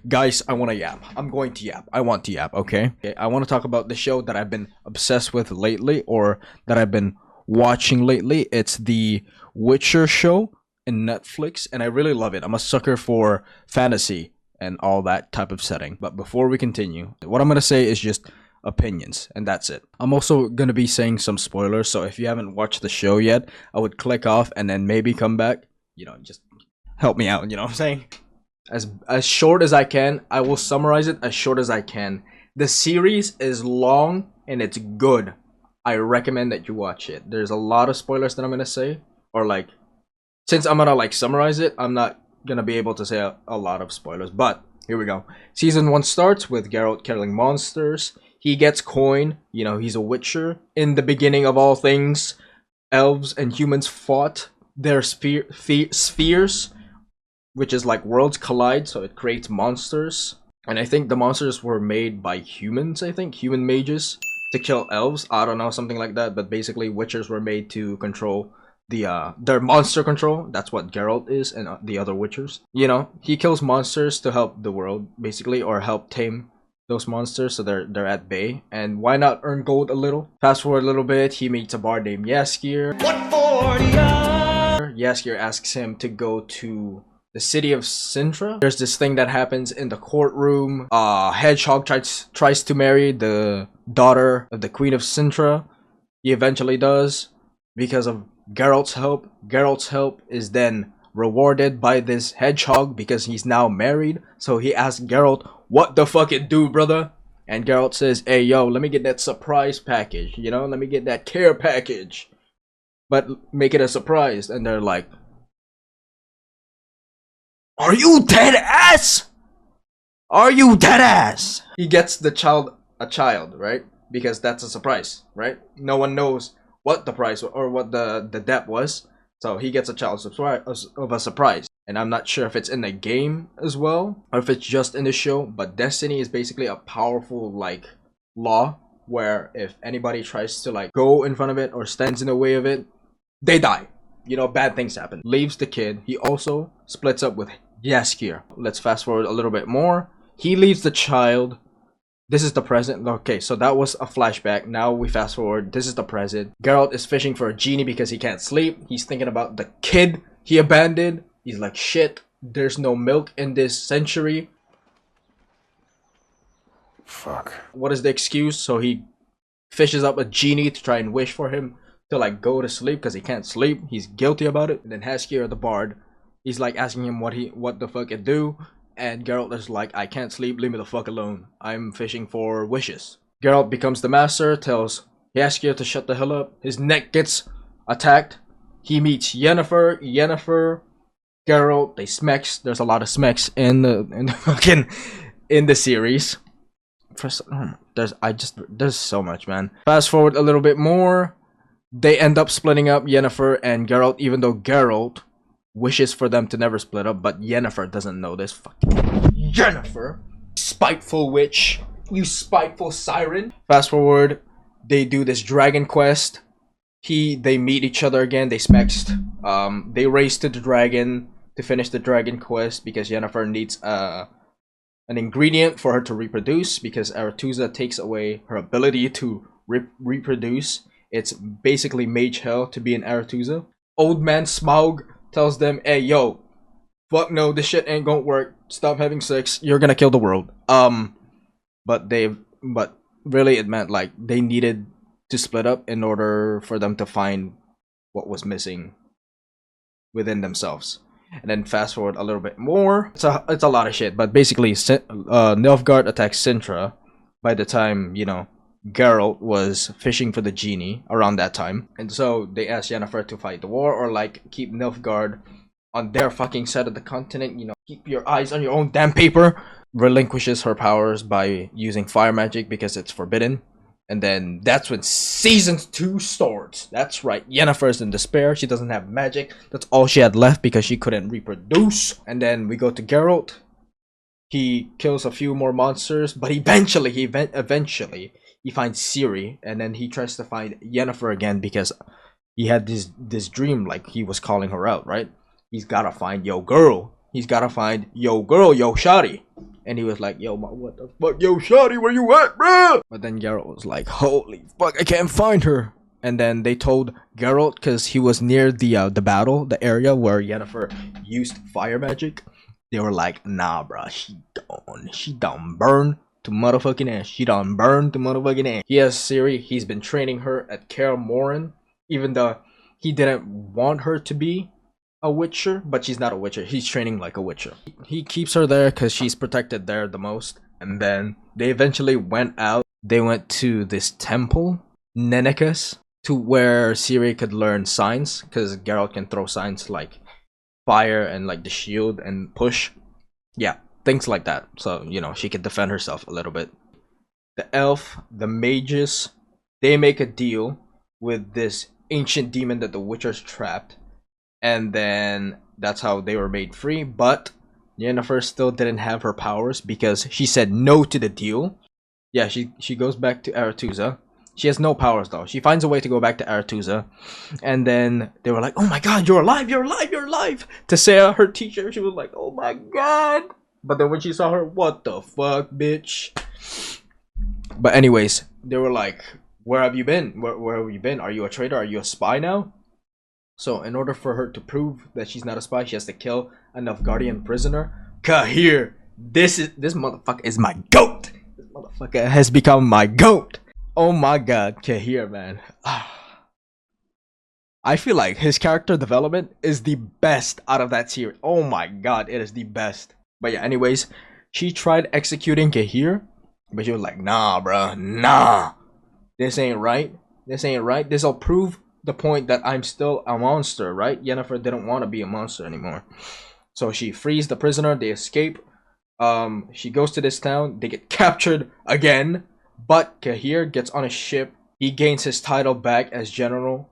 Guys, I want to yap. I'm going to yap. I want to yap, okay? I want to talk about the show that I've been obsessed with lately, or that I've been watching lately. It's the Witcher show in Netflix, and I really love it. I'm a sucker for fantasy and all that type of setting. But before we continue, what I'm going to say is just opinions, and that's it. I'm also going to be saying some spoilers, so if you haven't watched the show yet, I would click off and then maybe come back. Just help me out, you know what I'm saying? As short as I can. I will summarize it as short as I can. The series is long and it's good. I recommend that you watch it. There's a lot of spoilers that I'm gonna say, or like, since I'm gonna like summarize it, I'm not gonna be able to say a lot of spoilers. But here we go. Season 1 starts with Geralt killing monsters. He gets coin. He's a witcher. In the beginning of all things, elves and humans fought their spheres, which is like worlds collide, so it creates monsters. And I think the monsters were made by humans, human mages, to kill elves. I don't know, something like that. But basically, witchers were made to control their monster control. That's what Geralt is, and the other witchers. He kills monsters to help the world, basically, or help tame those monsters so they're at bay. And why not earn gold a little? Fast forward a little bit, he meets a bard named Jaskier. What for Jaskier asks him to go to the city of Sintra. There's this thing that happens in the courtroom. Hedgehog tries to marry the daughter of the Queen of Sintra. He eventually does because of Geralt's help. Geralt's help is then rewarded by this hedgehog because he's now married. So he asks Geralt, "What the fuck it do, brother?" And Geralt says, "Hey, yo, let me get that surprise package. Let me get that care package, but make it a surprise." And they're like, "Are you dead ass? Are you dead ass?" He gets a child, right? Because that's a surprise, right? No one knows what the price or what the debt was. So he gets a child of a surprise. And I'm not sure if it's in the game as well, or if it's just in the show. But destiny is basically a powerful like law where if anybody tries to like go in front of it or stands in the way of it, they die. Bad things happen. Leaves the kid. He also splits up with Jaskier. Let's fast forward a little bit more. He leaves the child. This is the present. Okay, so that was a flashback. Now we fast forward. This is the present. Geralt is fishing for a genie because he can't sleep. He's thinking about the kid he abandoned. He's like, shit, there's no milk in this century. Fuck. What is the excuse? So he fishes up a genie to try and wish for him to like go to sleep because he can't sleep. He's guilty about it. And then Jaskier the bard, he's like asking him what the fuck it do. And Geralt is like, "I can't sleep, leave me the fuck alone. I'm fishing for wishes." Geralt becomes the master, tells Jaskier to shut the hell up. His neck gets attacked. He meets Yennefer, Geralt, they smacks. There's a lot of smacks in the fucking in the series. There's so much, man. Fast forward a little bit more. They end up splitting up, Yennefer and Geralt, even though Geralt wishes for them to never split up, but Yennefer doesn't know this. Fucking Yennefer, spiteful witch, you spiteful siren. Fast forward, they do this dragon quest. They meet each other again. They smexed. They race to the dragon to finish the dragon quest because Yennefer needs an ingredient for her to reproduce because Aretuza takes away her ability to reproduce. It's basically mage hell to be an Aretuza. Old man Smaug tells them, "Hey, yo, fuck no, this shit ain't gonna work. Stop having sex. You're gonna kill the world." But really it meant like they needed to split up in order for them to find what was missing within themselves. And then fast forward a little bit more. It's a lot of shit, but basically Nilfgaard attacks Sintra by the time, Geralt was fishing for the genie around that time. And so they asked Yennefer to fight the war or like keep Nilfgaard on their fucking side of the continent. Keep your eyes on your own damn paper. Relinquishes her powers by using fire magic because it's forbidden. And then that's when season 2 starts. That's right, Yennefer's in despair. She doesn't have magic. That's all she had left because she couldn't reproduce. And then we go to Geralt. He kills a few more monsters, but eventually he finds Ciri, and then he tries to find Yennefer again because he had this dream, like he was calling her out, right? He's gotta find yo girl. He's gotta find yo girl, yo shawty. And he was like, yo, what the fuck? Yo, shawty, where you at, bro? But then Geralt was like, holy fuck, I can't find her. And then they told Geralt, because he was near the battle, the area where Yennefer used fire magic. They were like, nah, bro, she done burn to motherfucking ass. She done burn to motherfucking ass. He has Ciri. He's been training her at Kaer Morhen, even though he didn't want her to be a witcher, but she's not a witcher. He's training like a witcher. He keeps her there because she's protected there the most. And then they eventually went out. They went to this temple, Nenekes, to where Ciri could learn signs, because Geralt can throw signs like fire and like the shield and push. Yeah, things like that. So, you know, she could defend herself a little bit. The elf, the mages, they make a deal with this ancient demon that the witchers trapped. And then that's how they were made free. But Yennefer still didn't have her powers because she said no to the deal. Yeah, she goes back to Aretuza. She has no powers though. She finds a way to go back to Aretuza. And then they were like, oh my god, you're alive, you're alive, you're alive. Tesea, her teacher, she was like, oh my god. But then when she saw her, what the fuck, bitch? But anyways, they were like, where have you been? Where have you been? Are you a traitor? Are you a spy now? So in order for her to prove that she's not a spy, she has to kill a Nilfgaardian prisoner. Cahir, this motherfucker is my goat. This motherfucker has become my goat. Oh my god, Cahir, man. I feel like his character development is the best out of that series. Oh my god, it is the best. But yeah, anyways, she tried executing Cahir, but she was like, nah, bruh, nah. This ain't right. This ain't right. This'll prove the point that I'm still a monster, right? Yennefer didn't want to be a monster anymore. So she frees the prisoner, they escape. She goes to this town, they get captured again. But Cahir gets on a ship. He gains his title back as general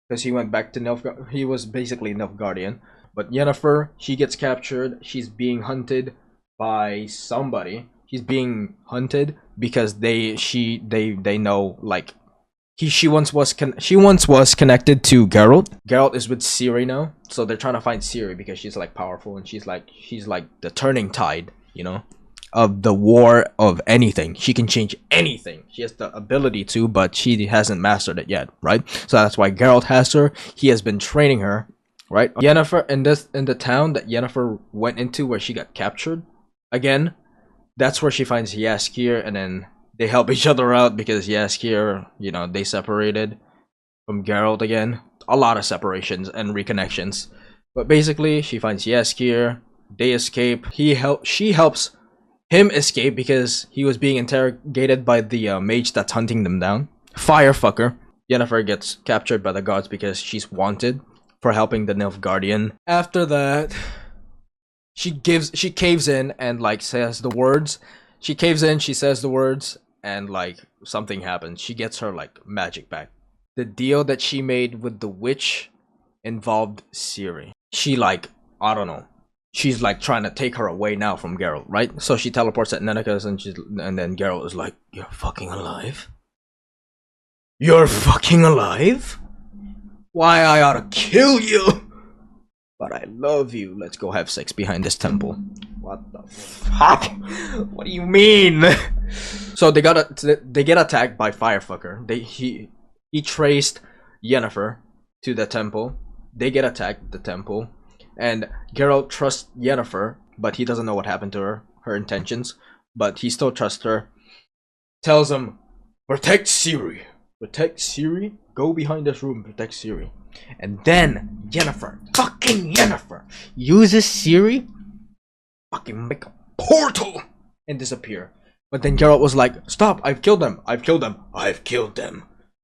because he went back to Nilfgaard. He was basically Nilfgaardian. But Yennefer, she gets captured. She's being hunted by somebody. She's being hunted because they know, like, she once was connected to Geralt. Geralt is with Ciri now, so they're trying to find Ciri because she's like powerful and she's like the turning tide, you know, of the war of anything. She can change anything. She has the ability to, but she hasn't mastered it yet, right? So that's why Geralt has her. He has been training her, right? Yennefer in the town that Yennefer went into where she got captured. Again, that's where she finds Jaskier, and then they help each other out because Jaskier, you know, they separated from Geralt again. A lot of separations and reconnections. But basically, she finds Jaskier. They escape. She helps him escape because he was being interrogated by the mage that's hunting them down. Firefucker. Yennefer gets captured by the gods because she's wanted for helping the Nilfgaardian. After that, she caves in and like says the words. She caves in, she says the words, and like something happens. She gets her like magic back. The deal that she made with the witch involved Ciri. She like, I don't know. She's like trying to take her away now from Geralt, right? So she teleports at Nenekes and then Geralt is like, you're fucking alive? You're fucking alive? Why, I ought to kill you! But I love you. Let's go have sex behind this temple. What the fuck? What do you mean? So they get attacked by Firefucker. He traced Yennefer to the temple. They get attacked at the temple. And Geralt trusts Yennefer, but he doesn't know what happened to her intentions. But he still trusts her. Tells him, protect Ciri. Protect Ciri? Go behind this room, protect Ciri. And then fucking Yennefer, uses Ciri, fucking make a portal and disappear. But then Geralt was like, stop, I've killed them.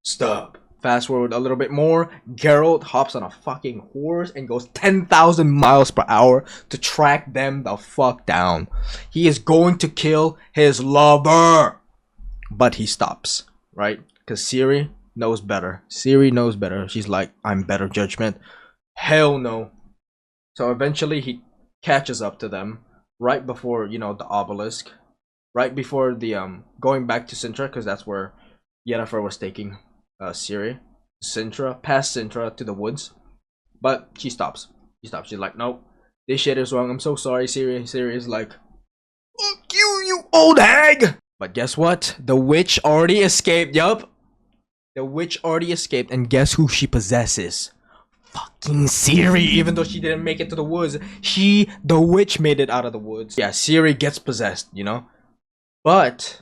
Stop. Fast forward a little bit more, Geralt hops on a fucking horse and goes 10,000 miles per hour to track them the fuck down. He is going to kill his lover. But he stops, right? Because Ciri knows better. Ciri knows better. She's like, I'm better judgment. Hell no. So eventually he catches up to them right before, you know, the obelisk. Right before the, going back to Sintra, because that's where Yennefer was taking Ciri. Sintra, past Sintra to the woods. But she stops. She's like, nope, this shit is wrong. I'm so sorry, Ciri. Ciri is like, fuck you, old hag! But guess what? The witch already escaped. Yup. The witch already escaped, and guess who she possesses? Fucking Siri. Even though she didn't make it to the woods, the witch made it out of the woods. Yeah, Siri gets possessed, you know? But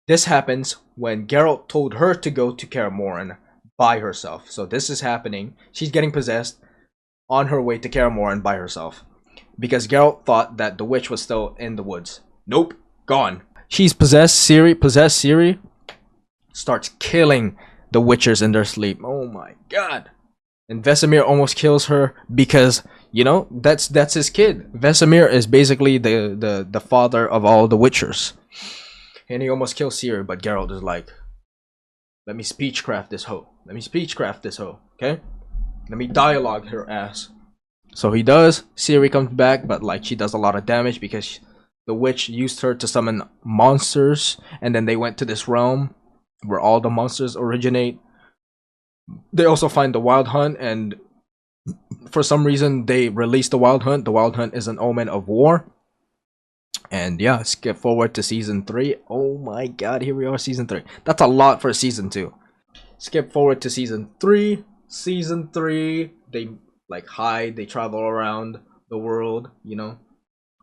this happens when Geralt told her to go to Kaer Morhen by herself. So this is happening. She's getting possessed on her way to Kaer Morhen by herself. Because Geralt thought that the witch was still in the woods. Nope, gone. She's possessed. Siri starts killing the witchers in their sleep. Oh my god. And Vesemir almost kills her because, you know, that's his kid. Vesemir is basically the father of all the witchers. And he almost kills Ciri, but Geralt is like, let me speechcraft this hoe. Let me speechcraft this hoe, okay? Let me dialogue her ass. So he does. Ciri comes back, but like she does a lot of damage because the witch used her to summon monsters, and then they went to this realm where all the monsters originate. They also find the Wild Hunt, and for some reason they release the Wild Hunt. The Wild Hunt is an omen of war. And yeah, skip forward to season 3. Oh my god, here we are, season 3. That's a lot for season 2. Skip forward to season 3. Season 3, they like hide, they travel around the world, you know,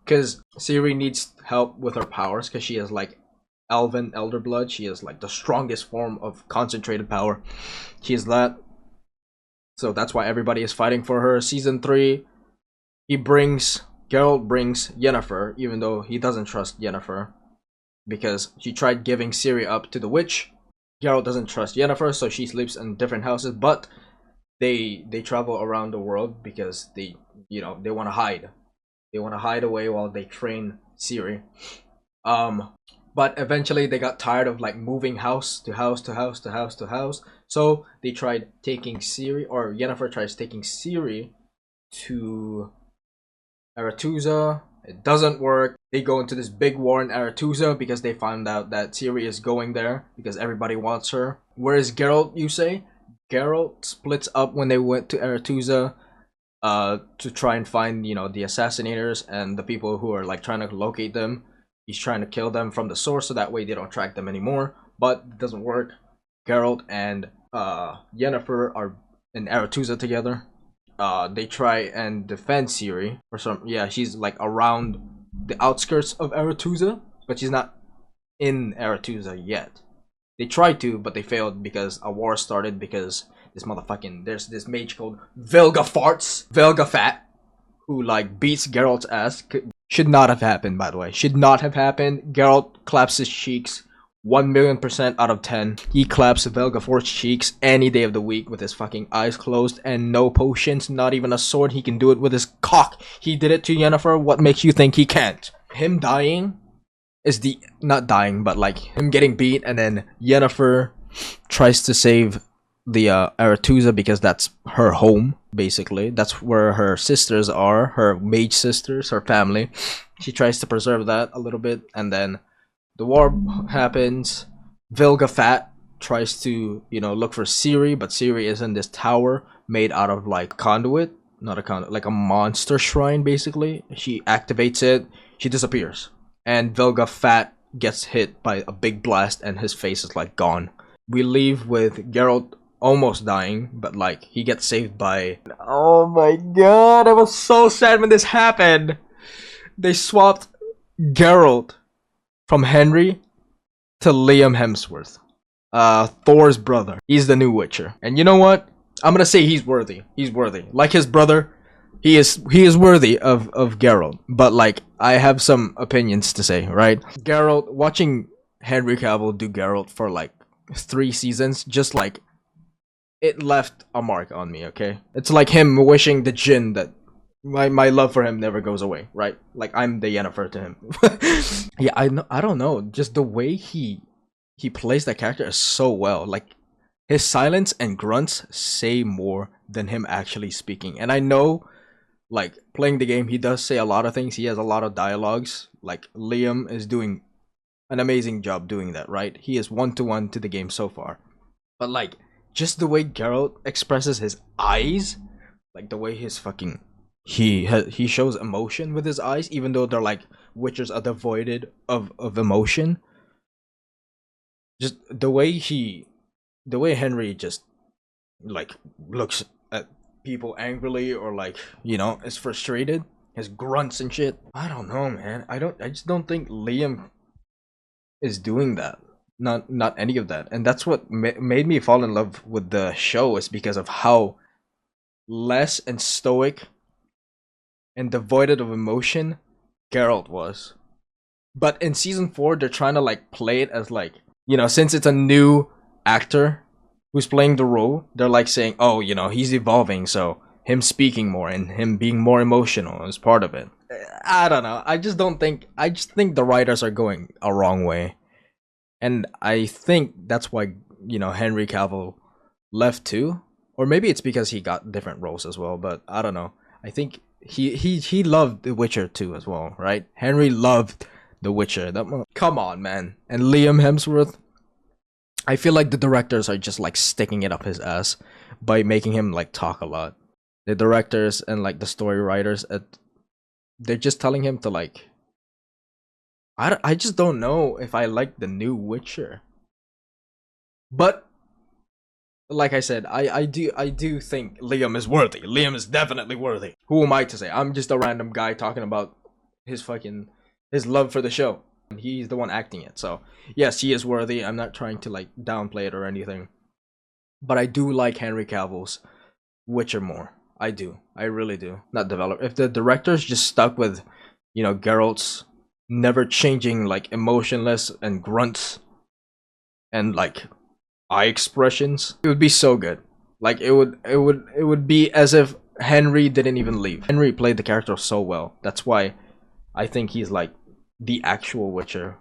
because Ciri needs help with her powers because she has like Elven Elder Blood. She is like the strongest form of concentrated power. She is that. So that's why everybody is fighting for her. Season 3, Geralt brings Yennefer, even though he doesn't trust Yennefer because she tried giving Ciri up to the witch. Geralt doesn't trust Yennefer, so she sleeps in different houses, but they travel around the world because they want to hide. They want to hide away while they train Ciri. But eventually they got tired of like moving house to house to house to house to house. So they tried taking Ciri, or Yennefer tries taking Ciri to Aretuza. It doesn't work. They go into this big war in Aretuza because they found out that Ciri is going there because everybody wants her. Where is Geralt, you say? Geralt splits up when they went to Aretuza to try and find, you know, the assassinators and the people who are like trying to locate them. He's trying to kill them from the source so that way they don't track them anymore. But it doesn't work. Geralt and Yennefer are in Aretuza together. They try and defend Ciri for some. Yeah, she's like around the outskirts of Aretuza, but she's not in Aretuza yet. They tried to, but they failed because a war started because there's this mage called Velgafat, who like beats Geralt's ass. Should not have happened, by the way. Should not have happened. Geralt claps his cheeks 1,000,000% out of 10. He claps Velgafort's cheeks any day of the week with his fucking eyes closed and no potions, not even a sword. He can do it with his cock. He did it to Yennefer. What makes you think he can't? Him dying is not dying, but like him getting beat, and then Yennefer tries to save the Aretuza because that's her home, basically. That's where her sisters are, her mage sisters, her family. She tries to preserve that a little bit, and then the war happens. Vilgafat tries to, you know, look for Ciri, but Ciri is in this tower made out of like conduit, not a conduit, like a monster shrine, basically. She activates it, she disappears, and Vilgafat gets hit by a big blast, and his face is like gone. We leave with Geralt almost dying, but like he gets saved by. Oh my god, I was so sad when this happened. They swapped Geralt from Henry to Liam Hemsworth, Thor's brother. He's the new Witcher, and you know what? I'm gonna say he's worthy. He's worthy, like his brother. He is worthy of Geralt. But like, I have some opinions to say, right? Geralt, watching Henry Cavill do Geralt for like 3 seasons, just like, it left a mark on me, okay? It's like him wishing the Jinn that my love for him never goes away, right? Like, I'm the Yennefer to him. Yeah, I don't know. Just the way he plays that character is so well. Like, his silence and grunts say more than him actually speaking. And I know, like, playing the game, he does say a lot of things. He has a lot of dialogues. Like, Liam is doing an amazing job doing that, right? He is 1-to-1 to the game so far. But like, just the way Geralt expresses his eyes, like the way his fucking he shows emotion with his eyes, even though they're like witchers are devoid of emotion. Just the way Henry just like looks at people angrily, or like, you know, is frustrated, his grunts and shit. I don't know, man. I just don't think Liam is doing that. Not any of that. And that's what made me fall in love with the show, is because of how less and stoic and devoid of emotion Geralt was. But in season 4, they're trying to like play it as like, you know, since it's a new actor who's playing the role, they're like saying, oh, you know, he's evolving, so him speaking more and him being more emotional is part of it. I don't know. I just think the writers are going a wrong way. And I think that's why, you know, Henry Cavill left too. Or maybe it's because he got different roles as well, but I don't know. I think he loved The Witcher too as well, right? Henry loved The Witcher. Come on, man. And Liam Hemsworth, I feel like the directors are just like sticking it up his ass by making him like talk a lot. The directors and like the story writers, they're just telling him to like, I just don't know if I like the new Witcher. But like I said, I do think Liam is worthy. Liam is definitely worthy. Who am I to say? I'm just a random guy talking about his love for the show. He's the one acting it. So yes, he is worthy. I'm not trying to like downplay it or anything. But I do like Henry Cavill's Witcher more. I do. I really do. Not develop. If the directors just stuck with, you know, Geralt's never changing like emotionless and grunts and like eye expressions, it would be so good. Like it would be as if Henry didn't even leave. Henry played the character so well. That's why I think he's like the actual Witcher,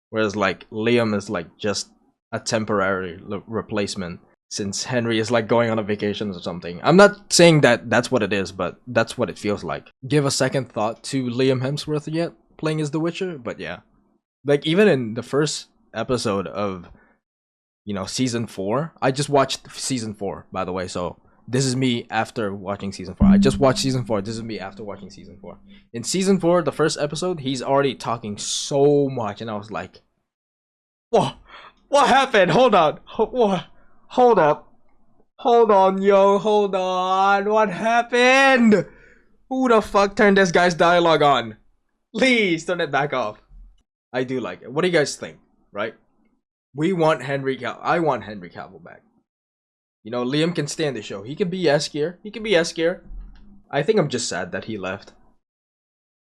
whereas like Liam is like just a temporary replacement, since Henry is like going on a vacation or something. I'm not saying that that's what it is, but that's what it feels like. Give a second thought to Liam Hemsworth yet playing as the Witcher, but yeah, like even in the first episode of, you know, season 4, I just watched season 4, by the way, so this is me after watching season 4. I just watched season 4. This is me after watching season 4. In season 4, the first episode, he's already talking so much, and I was like, whoa, what happened? Hold on. Hold up. Hold on, yo. Hold on. What happened? Who the fuck turned this guy's dialogue on? Please turn it back off. I do like it. What do you guys think? Right? We want Henry Cavill. I want Henry Cavill back. You know, Liam can stay on the show. He can be Eskier. He can be Eskier. I think I'm just sad that he left.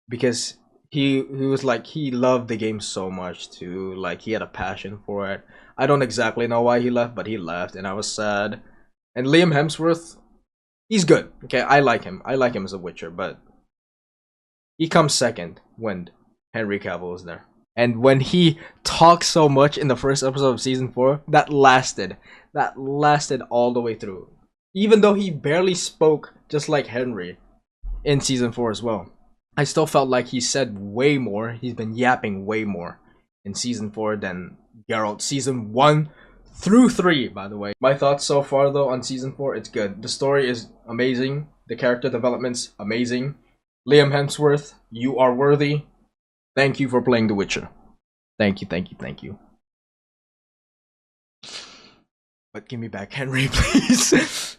Because he was like, he loved the game so much too. Like, he had a passion for it. I don't exactly know why he left, but he left, and I was sad. And Liam Hemsworth, he's good. Okay, I like him. I like him as a Witcher, but he comes second when Henry Cavill is there. And when he talked so much in the first episode of season 4, that lasted all the way through. Even though he barely spoke, just like Henry in season 4 as well. I still felt like he said way more. He's been yapping way more in season 4 than Geralt season 1 through 3, by the way. My thoughts so far though on season 4, it's good. The story is amazing. The character development's amazing. Liam Hemsworth, you are worthy. Thank you for playing The Witcher. Thank you, thank you, thank you. But give me back Henry, please.